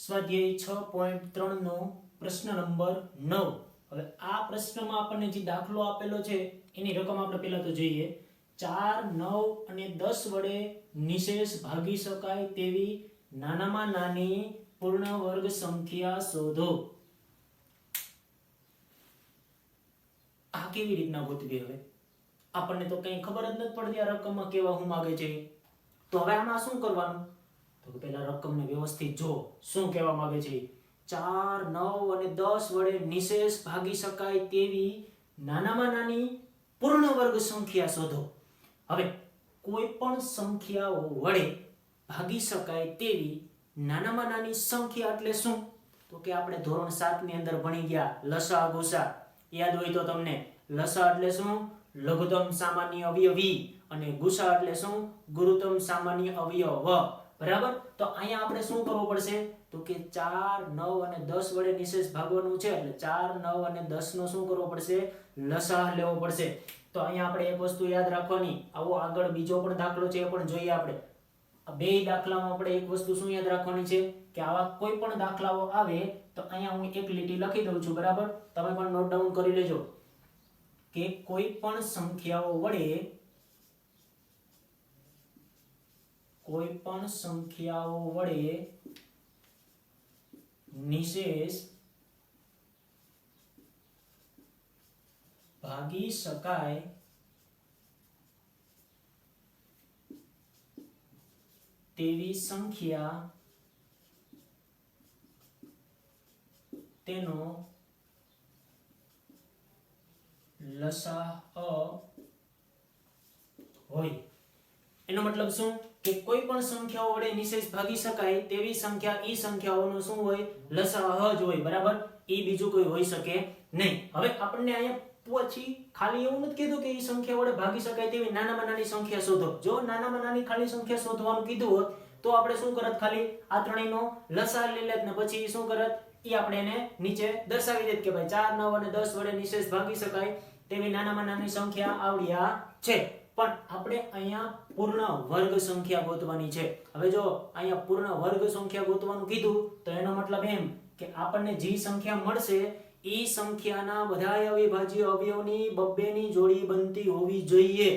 સ્વાધ્યાય 6.3 નો પ્રશ્ન નંબર 9. હવે આ પ્રશ્નમાં આપણને જે દાખલો આપેલો છે એની રકમ આપણે પહેલા તો જોઈએ. 4, 9 અને 10 વડે નિશેષ ભાગી શકાય તેવી નાનામાં નાની પૂર્ણ વર્ગ સંખ્યા શોધો. આ કેવી રીતના ગોતવી? હવે આપણને તો કંઈ ખબર જ નથી પડતી આ રકમમાં કેવા હું માંગે છે. તો હવે આમાં શું કરવાનું? તો પહેલા રકમને વ્યવસ્થિત જો શું કહેવા માંગે છે. 4, 9 અને 10 વડે નિશેષ ભાગી શકાય તેવી નાનામાં નાની પૂર્ણ વર્ગ સંખ્યા શોધો. હવે કોઈ પણ સંખ્યાઓ વડે ભાગી શકાય તેવી નાનામાં નાની સંખ્યા એટલે શું? તો કે આપણે ધોરણ 7 ની અંદર ભણી ગયા લસા ગુસા. યાદ હોય તો તમને લસા એટલે શું? લઘુત્તમ સામાન્ય અવયવી અને ગુસા એટલે શું? ગુરુત્તમ સામાન્ય અવયવ. બરાબર. તો અહીંયા આપણે શું કરવું પડશે? તો કે 4, 9 અને 10 વડે નિશેષ ભાગવાનું છે એટલે 4, 9 અને 10 નો શું કરવો પડશે? લસાઅ લેવો પડશે. તો અહીંયા આપણે એક વસ્તુ યાદ રાખવાની. આવો આગળ બીજો પણ દાખલો છે એ પણ જોઈએ આપણે. આ બે દાખલામાં આપણે એક વસ્તુ શું યાદ રાખવાની છે કે આવા કોઈ પણ દાખલાઓ આવે તો અહીંયા હું એક લીટી લખી દઉં છું. બરાબર. તમે પણ નોટ ડાઉન કરી લેજો કે કોઈ પણ સંખ્યાઓ વડે નિશેષ ભાગી શકાય તેવી સંખ્યા તેનો લસાઅ હોય. એનો મતલબ શું કે કોઈ પણ સંખ્યાઓ વડે નિશેષ ભાગી શકાય તેવી સંખ્યા ઈ સંખ્યાઓનો શું હોય? લસાઅ જ હોય. બરાબર. ઈ બીજું કોઈ હોઈ શકે નહીં. હવે આપણને અહીંયા પછી ખાલી એવું નથી કીધું કે ઈ સંખ્યા વડે ભાગી શકાય તેવી નાનામાં નાની સંખ્યા શોધો. જો નાનામાં નાની ખાલી સંખ્યા શોધવાનું કીધું હોત તો આપણે શું કરત? ખાલી આ ત્રણેયનો લસાઅ લઈ લેત ને પછી શું કરત? ઈ આપણે એને નીચે દર્શાવી દેત કે ભાઈ 4, 9 અને 10 વડે નિશેષ ભાગી શકાય તેવી નાનામાં નાની સંખ્યા આવડ્યા છે. પણ આપણે અહીંયા પૂર્ણ વર્ગ સંખ્યા ગોતવાની છે. હવે જો અહીંયા પૂર્ણ વર્ગ સંખ્યા ગોતવાનું કીધું તો એનો મતલબ એમ કે આપણને જે સંખ્યા મળશે ઈ સંખ્યાના બધા અવિભાજ્ય અવયવની બબ્બેની જોડી બનતી હોવી જોઈએ.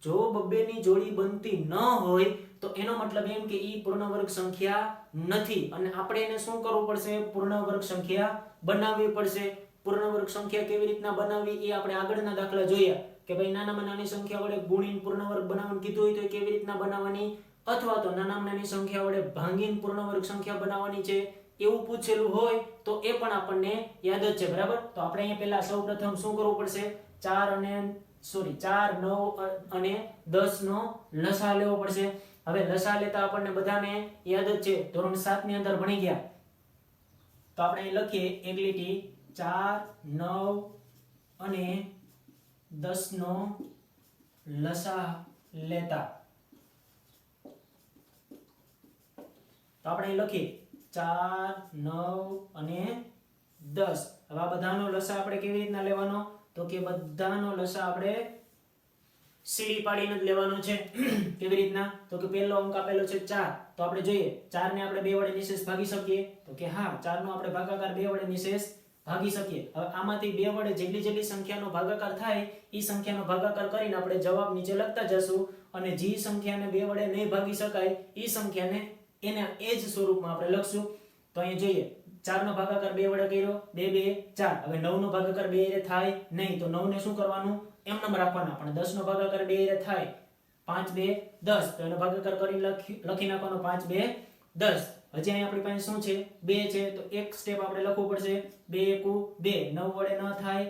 જો બબ્બેની જોડી બનતી ન હોય તો એનો મતલબ એમ કે ઈ પૂર્ણ વર્ગ સંખ્યા નથી અને આપણે એને શું કરવું પડશે? પૂર્ણ વર્ગ સંખ્યા બનાવવી પડશે. પૂર્ણ વર્ગ સંખ્યા કેવી રીતના બનાવવી એ આપણે આગળના દાખલા જોયા કે ભાઈ નાનામાં નાની સંખ્યા વડે ગુણીને પૂર્ણ વર્ગ બનાવવાનું કીધું હોય તો એ કેવી રીતના બનાવવાની, અથવા તો નાનામાં નાની સંખ્યા વડે ભાંગીને પૂર્ણ વર્ગ સંખ્યા બનાવવાની છે એવું પૂછેલું હોય તો એ પણ આપણને યાદ જ છે. બરાબર. તો આપણે અહીંયા પહેલા સૌપ્રથમ શું કરવું પડશે? 4, 9 અને 10 નો લસાઅ લેવો પડશે. હવે લસાઅ લેતા આપણને બધાને યાદ જ છે, ધોરણ 7 ની અંદર ભણી ગયા. તો આપણે અહીં લખીએ એક લીટી 4, 9 અને 10 નો લસાઅ લેતા. તો આપણે અહીં લખીએ 4, 9 અને 10. હવે આ બધાનો લસાઅ આપણે કેવી રીતના લેવાનો? તો કે બધાનો લસાઅ આપણે સીડી પાડીને જ લેવાનો છે. કેવી રીતના? તો કે પહેલો અંક આપેલો છે 4. તો આપણે જોઈએ 4 ને આપણે 2 વડે નિશેષ ભાગી શકીએ. તો કે હા, 4 નો આપણે ભાગાકાર 2 વડે નિશેષ ભાગી શકીએ. હવે આમાંથી 2 વડે જેટલી સંખ્યાનો ભાગાકાર થાય ઈ સંખ્યાનો ભાગાકાર કરીને આપણે જવાબ નીચે લખતા જશું અને જે સંખ્યાને 2 વડે નહીં ભાગી શકાય ઈ સંખ્યાને એના એ જ સ્વરૂપમાં આપણે લખશું. તો અહીંયા જોઈએ 4 નો ભાગાકાર 2 વડે કર્યો, 2, 2, 4. હવે 9 નો ભાગાકાર 2 વડે થાય નહીં તો 9 ને શું કરવાનું? એમનેમ રાખવાના. પણ 10 નો ભાગાકાર 2 વડે થાય 5, 2, 10. તો એનો ભાગાકાર કરીને લખી નાખવાનો 5, 2, 10. હજી અહીં આપણી પાસે શું છે? 2 છે. તો એક સ્ટેપ આપણે લખવું પડશે. 2, 1, 2. 9 વડે ન થાય,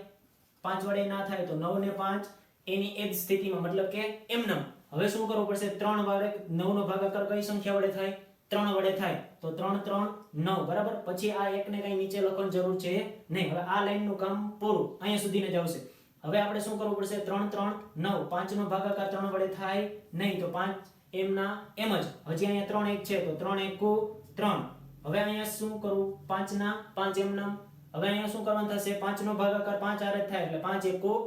5 વડે ના થાય તો 9 ને 5 એની એ જ સ્થિતિમાં, મતલબ કે એમનેમ. હવે શું કરવું પડશે? 3 વડે 9 નો ભાગાકાર કઈ સંખ્યા વડે થાય? 3 વડે થાય. તો 3, 3, 9. બરાબર. પછી આ એકને કઈ નીચે લખવાની જરૂર છે નહીં. હવે આ લાઈનનું કામ પૂરું. અહીંયા સુધીને જ આવશે. હવે આપણે શું કરવું પડશે? 3, 3, 9. 5 નો ભાગાકાર 3 વડે થાય નહીં તો 5 એમના એમ જ. હજી અહીંયા 3, 1 છે તો 3, 1, 3. હવે અહીંયા શું કરવું? 5 ના 5 એમના. હવે અહીંયા શું કરવાનું થશે? 5 નો ભાગાકાર 5 આરે થાય એટલે 5, 1,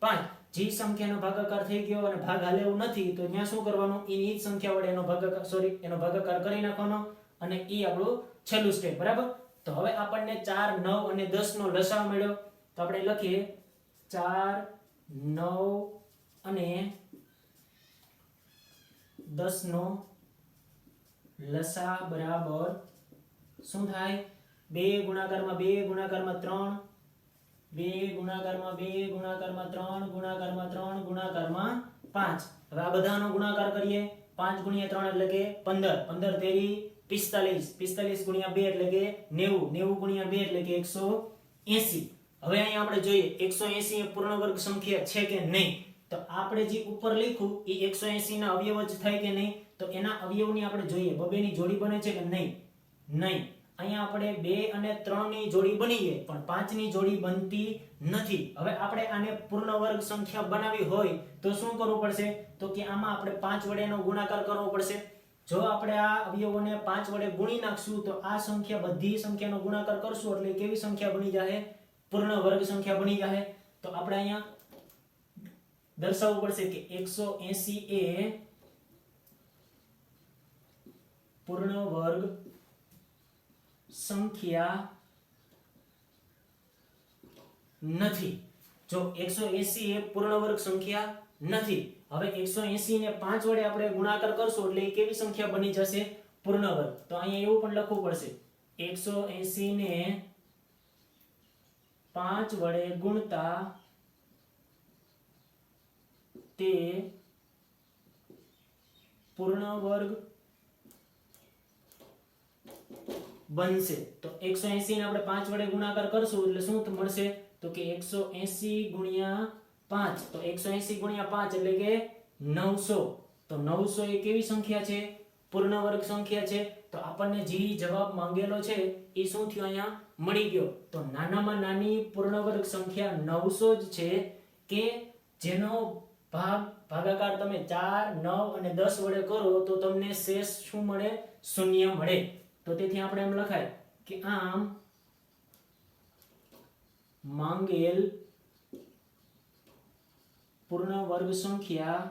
5. જે સંખ્યાનો ભાગાકાર થઈ ગયો અને ભાગ હાલે એવું નથી તો ત્યાં શું કરવાનું, એની જ સંખ્યા વડે એનો ભાગાકાર કરી નાખવાનો અને એ આપણું છેલ્લું સ્ટેપ, બરાબર. તો હવે આપણને 4, 9 અને 10 નો લસાઅ મળ્યો, તો આપણે લખીએ 4, 9 અને 10 નો લસાઅ બરાબર શું થાય, 2 ગુણાકારમાં 2 ગુણાકારમાં 3, 2 ગુણાકારમાં 2 ગુણાકારમાં 3 ગુણાકારમાં 3 ગુણાકારમાં 5. હવે આ બધાનો ગુણાકાર કરીએ, 5 ગુણ્યા 3 એટલે કે 15, 15 તેરી 45, 45 ગુણ્યા 2 એટલે કે 90, 90 ગુણ્યા 2 એટલે કે 180. હવે અહીંયા આપણે જોઈએ 180 એ પૂર્ણ વર્ગ સંખ્યા છે કે નહીં, તો આપણે જે ઉપર લખ્યું એ 180 ના અવયવ જ થાય કે નહીં, તો એના અવયવની આપણે જોઈએ બબેની જોડી બને છે કે નહીં, નહીં. અહીંયા આપણે 2 અને 3 ની જોડી બની ગઈ પણ 5 ની જોડી બનતી નથી. હવે આપણે આને પૂર્ણ વર્ગ સંખ્યા બનાવવી હોય તો શું કરવું પડશે, તો કે આમાં આપણે 5 વડે એનો ગુણાકાર કરવો પડશે. જો આપણે આ અવયવોને 5 વડે ગુણી નાખશું તો આ સંખ્યા બધી સંખ્યાનો ગુણાકાર કરશું એટલે કેવી સંખ્યા બની જાય, પૂર્ણ વર્ગ સંખ્યા બની જાય. તો આપણે અહીંયા દર્શાવવું પડશે કે 180 એ પૂર્ણ વર્ગ સંખ્યા નથી. જો 180 એ પૂર્ણ વર્ગ સંખ્યા નથી, હવે 180 ને 5 વડે આપણે ગુણાકાર કરશું એટલે એ કેવી સંખ્યા બની જશે, પૂર્ણ વર્ગ. તો અહીંયા એવું પણ લખવું પડશે 180 ને 5 વડે ગુણતા તે પૂર્ણ વર્ગ બનશે. તો 180 ને આપણે 5 વડે ગુણાકાર કરશું એટલે શું મળશે, તો કે 180 ગુણ્યા 5, તો 180 ગુણ્યા 5 એટલે કે 900. તો 900 એ કેવી સંખ્યા છે, પૂર્ણ વર્ગ સંખ્યા છે. તો આપણને જે જવાબ માંગેલો છે એ શું થયો, અહીંયા મળી ગયો. તો નાનામાં નાની પૂર્ણ વર્ગ સંખ્યા 900 જ છે કે જેનો ભાગાકાર તમે 4, 9 અને 10 વડે કરો તો તમને શેષ શું મળે, શૂન્ય મળે. તો તેથી આપણે એમ લખાય કે આમ માંગેલ પૂર્ણ વર્ગ સંખ્યા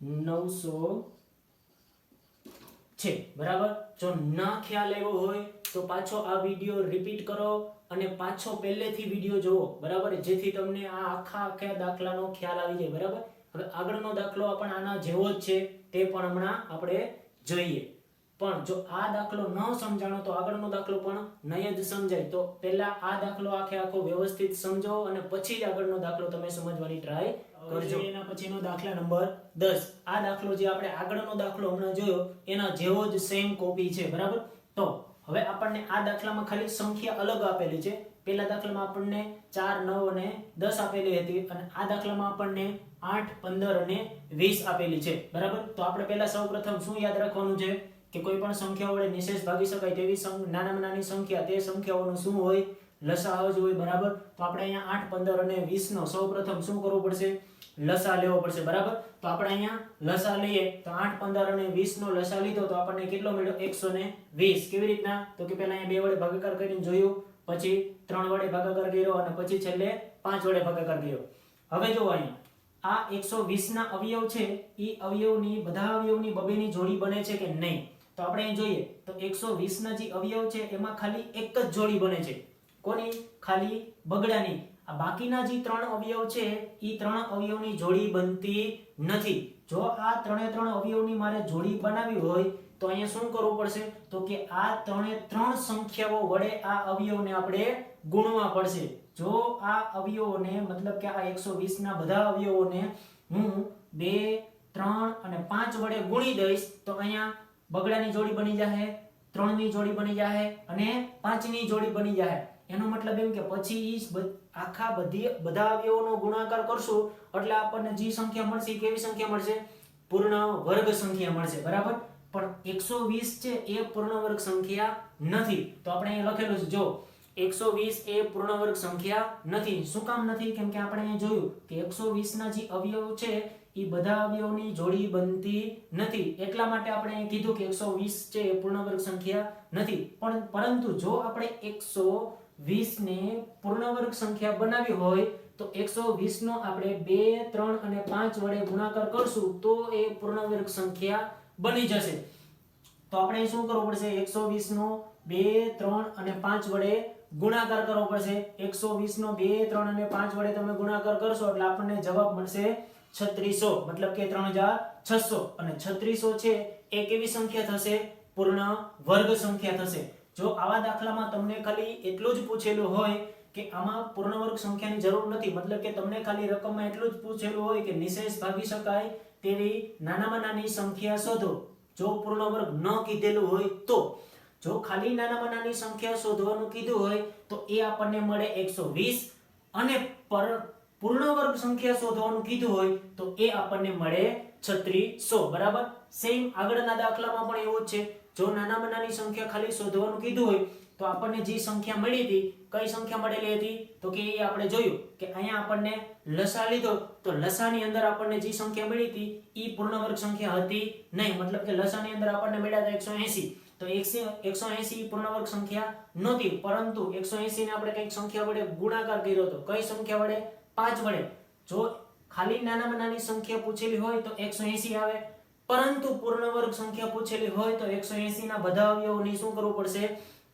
900 છે, બરાબર. જો ના ખ્યાલ આવ્યો હોય તો પાછો આ વિડિયો રિપીટ કરો અને પાછો પહેલેથી વિડિયો જોવો, બરાબર, જેથી તમને આ આખા દાખલાનો ખ્યાલ આવી જાય, બરાબર. હવે આગળનો દાખલો પણ આના જેવો જ છે, તે પણ હમણાં આપણે જોઈએ. પણ જો આ દાખલો ન સમજાણો તો આગળનો દાખલો પણ નહીં જ સમજાય. તો પહેલા આ દાખલો આખો વ્યવસ્થિત સમજો અને પછી જ આગળનો દાખલો તમે સમજવાની ટ્રાય કરજો. એના પછીનો દાખલા નંબર 10. આ દાખલો જે આપણે આગળનો દાખલો હમણાં જોયો એના જેવો જ સેમ કોપી છે, બરાબર. તો હવે આપણને આ દાખલામાં ખાલી સંખ્યા અલગ આપેલી છે. પહેલા દાખલામાં આપણને 4, 9 અને 10 આપેલી હતી અને આ દાખલામાં આપણને 8, 15 અને 20 આપેલી છે, બરાબર. તો આપણે પહેલા સૌપ્રથમ શું યાદ રાખવાનું છે કે કોઈ પણ સંખ્યા વડે નિશેષ ભાગી શકાય તેવી નાનામાં નાની સંખ્યા, તે સંખ્યાઓનું શું હોય, લસાઅ જ હોય, બરાબર. તો આપણે અહીંયા 8, 15 અને 20 નો સૌપ્રથમ શું કરવું પડશે, લસાઅ લેવો પડશે, બરાબર. તો આપણે અહીંયા લસાઅ લઈએ તો 8, 15 અને 20 નો લસાઅ લીધો તો આપણને કેટલો મળ્યો, 120. કેવી રીતના, તો કે પહેલા અહીંયા 2 વડે ભાગાકાર કરીને જોયું, પછી 3 વડે ભાગાકાર કર્યો અને પછી છેલ્લે 5 વડે ભાગાકાર કર્યો. હવે જો અહીંયા આ 120 ના અવયવ છે એ અવયવની બધા અવયવની બબેની જોડી બને છે કે નહીં. તો આપણે અહીં જોઈએ તો 120 ના જે અવયવ છે એમાં ખાલી એક જ જોડી બને છે. કોની, ખાલી બગડાની. આ બાકીના જે 3 અવયવ છે એ 3 અવયવની જોડી બનતી નથી. જો આ 3 અવયવની મારે જોડી બનાવવી હોય તો અહીંયા શું કરવું પડશે, તો કે આ 3 સંખ્યાઓ વડે આ અવયવને આપણે ગુણવા પડશે. જો આ અવયવોને મતલબ કે આ 120 ના બધા અવયવોને હું 2, 3 અને 5 વડે ગુણી દઈશ તો અહીંયા બગડાની જોડી બની જાય, 3 ની જોડી બની જાય અને 5 ની જોડી બની જાય. એનો મતલબ એમ કે પછી આખા બધા અવયવોનો ગુણાકાર કરશું એટલે આપણને જે સંખ્યા મળશે કેવી સંખ્યા મળશે, પૂર્ણ વર્ગ સંખ્યા મળશે, બરાબર. પણ 120 છે એ પૂર્ણ વર્ગ સંખ્યા નથી. તો આપણે અહીંયા લખેલું છે જો 120 એ પૂર્ણ વર્ગ સંખ્યા નથી. શું કામ નથી, કેમ કે આપણે અહીંયા જોયું કે 120 ના જે અવયવ છે એ બધા અવયવની જોડી બનતી નથી. એટલા માટે આપણે અહીં કીધું કે 120 છે એ પૂર્ણ વર્ગ સંખ્યા નથી. પરંતુ જો આપણે 120 120 ને પૂર્ણ વર્ગ સંખ્યા બનાવી હોય તો 120 નો આપણે 2, 3 અને 5 વડે ગુણાકાર કરશું તો એ પૂર્ણ વર્ગ સંખ્યા બની જશે. તો આપણે શું કરવું પડશે? 120 નો 2, 3 અને 5 વડે ગુણાકાર કરવો પડશે. 120 નો 2, 3 અને 5 વડે તમે ગુણાકાર કરશો એટલે આપણને જવાબ મળશે 3600, મતલબ કે 3600. અને 3600 છે એ કેવી સંખ્યા થશે? પૂર્ણ વર્ગ સંખ્યા થશે. જો આવા દાખલામાં તમને ખાલી એટલું જ પૂછેલું હોય કે આમાં પૂર્ણ વર્ગ સંખ્યાની જરૂર નથી, મતલબ કે તમને ખાલી રકમમાં એટલું જ પૂછેલું હોય કે નિશેષ ભાગી શકાય તેવી નાનામાં નાની સંખ્યા શોધો. જો પૂર્ણ વર્ગ ન કીધેલું હોય તો, જો ખાલી નાનામાં નાની સંખ્યા શોધવાનું કીધું હોય તો એ આપણને મળે 120, અને પૂર્ણ વર્ગ સંખ્યા શોધવાનું કીધું હોય તો એ આપણને મળે 3600. બરાબર. સેમ આગળના દાખલામાં પણ એવું જ છે. જો નાનામાં નાની સંખ્યા ખાલી શોધવાનું કીધું હોય તો આપણને જે સંખ્યા મળી હતી, કઈ સંખ્યા મળેલી હતી? તો કે એ આપણે જોયું કે અહીંયા આપણને લસા લીધો તો લસાની અંદર આપણને જે સંખ્યા મળી હતી એ પૂર્ણ વર્ગ સંખ્યા હતી નહીં, મતલબ કે લસાની અંદર આપણને મળ્યા હતા 180. તો 180 પૂર્ણ વર્ગ સંખ્યા નહોતી, પરંતુ 180 ને આપણે કઈક સંખ્યા વડે ગુણાકાર કર્યો હતો. કઈ સંખ્યા વડે? 5 વડે. જો ખાલી નાનામાં નાની સંખ્યા પૂછેલી હોય તો 180 આવે, પરંતુ પૂર્ણ વર્ગ સંખ્યા પૂછેલી હોય તો 180 ના બધા અવયવોની શું કરવું પડશે?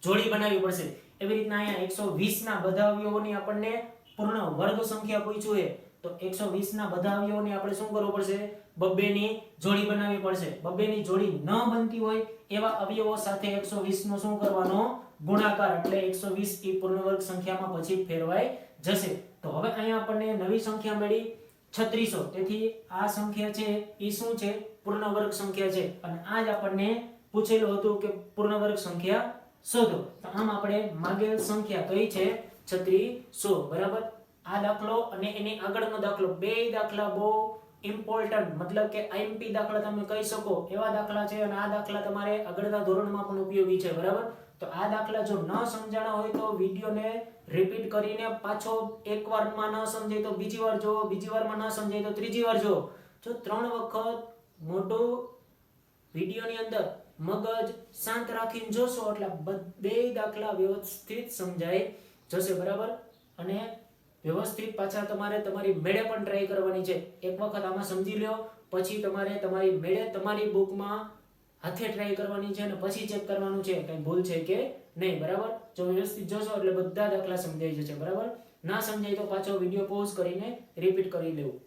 જોડી બનાવવી પડશે. એવી રીતના અહીંયા 120 ના બધા અવયવોની આપણને પૂર્ણ વર્ગ સંખ્યા પૂછ્યું છે તો 120 ના બધા અવયવોની આપણે શું કરવું પડશે? બબ્બેની જોડી બનાવવી પડશે. બબ્બેની જોડી ન બનતી હોય એવા અવયવો સાથે 120 નો શું કરવાનો? ગુણાકાર. એટલે 120 એ પૂર્ણ વર્ગ સંખ્યામાં પછી ફેરવાઈ જશે. તો હવે અહીંયા આપણને નવી સંખ્યા મળી 3600. તેથી આ સંખ્યા છે એ શું છે? પૂર્ણ વર્ગ સંખ્યા છે. અને આ જ આપણને પૂછેલું હતું કે પૂર્ણ વર્ગ સંખ્યા શોધો. તો આમ આપણે માંગેલ સંખ્યા કઈ છે? 3600. બરાબર. આ દાખલો અને એની આગળનો દાખલો, બે દાખલા બહુ ઇમ્પોર્ટન્ટ, મતલબ કે આઈએમપી દાખલા તમે કહી શકો એવા દાખલા છે, અને આ દાખલા તમારે આગળના ધોરણમાં પણ ઉપયોગી છે. બરાબર. તો આ દાખલા જો ન સમજાણા હોય તો વિડીયોને રિપીટ કરીને પાછો એકવારમાં ન સમજાય તો બીજી વાર જોવો, બીજી વારમાં ન સમજાય તો ત્રીજી વાર જોવો. જો 3 વખત મોટો વિડીયોની અંદર મગજ શાંત રાખીને જોશો એટલે બે દાખલા વ્યવસ્થિત સમજાઈ જશે. બરાબર. અને વ્યવસ્થિત પાછા તમારે તમારી મેળે પણ ટ્રાય કરવાની છે. એક વખત આમાં સમજી લ્યો, પછી તમારે તમારી મેળે તમારી બુકમાં હાથે ટ્રાય કરવાની છે અને પછી ચેક કરવાનું છે કઈ ભૂલ છે કે નહીં. બરાબર. જો વ્યવસ્થિત જોશો એટલે બધા દાખલા સમજાઈ જશે. બરાબર. ના સમજાય તો પાછો વિડીયો પોઝ કરીને રિપીટ કરી લેવું.